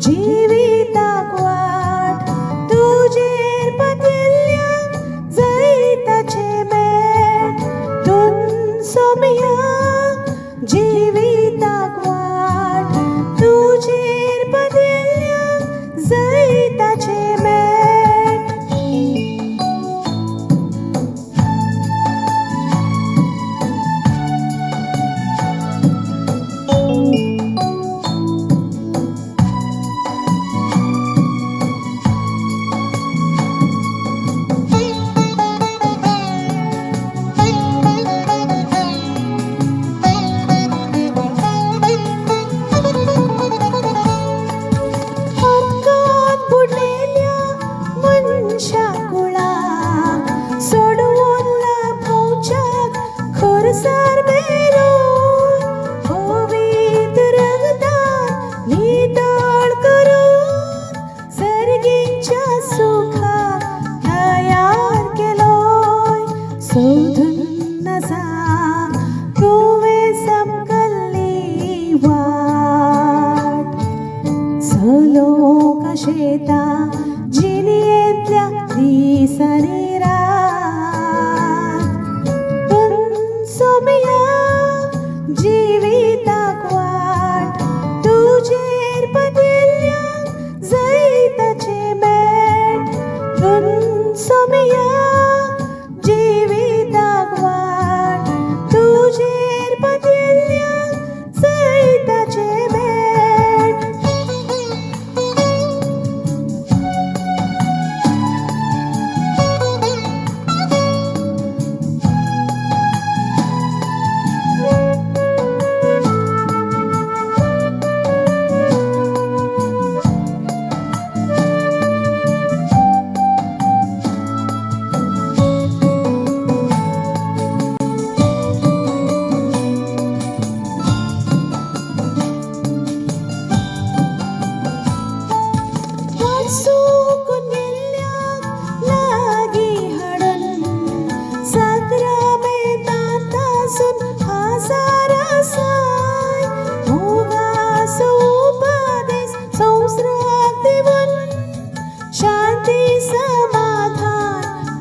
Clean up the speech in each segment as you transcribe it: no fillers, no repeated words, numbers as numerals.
जिविताक वाट तुजेर पतिल्ल्याक जैताचे मेळ तुन सोमया जिविताक वाट तुजेर पतिल्ल्याक जैताचे मेळ खुरसार बेरून होवीत रगतान नितळ करून सर्गीच्या सुखाक तयार केलोय सोदून नसा तुवें समकल्ली वाट चलोंक शेता जिणयेंतल्या दिसांनी जिविताक वाट तुजेर पतिल्ल्याक जैताचे मेळ तुन सोमया जिविताक वाट तुजेर पतिल्ल्याक जैताचे मेळ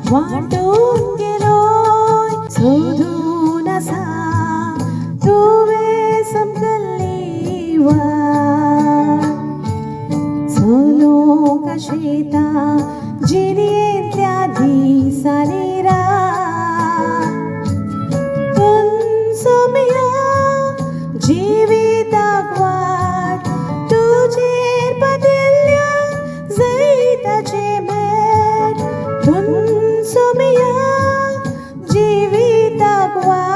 वाटून गेलोय सोदून आसा तुवें समकल्ली वाट चलोंक शेता जिणयेंतल्या दिसांनी तुन सोमया जिविताक वाट तुजेर पतिल्ल्याक जैताचे मेळ तुन सोमया जिविताक वाट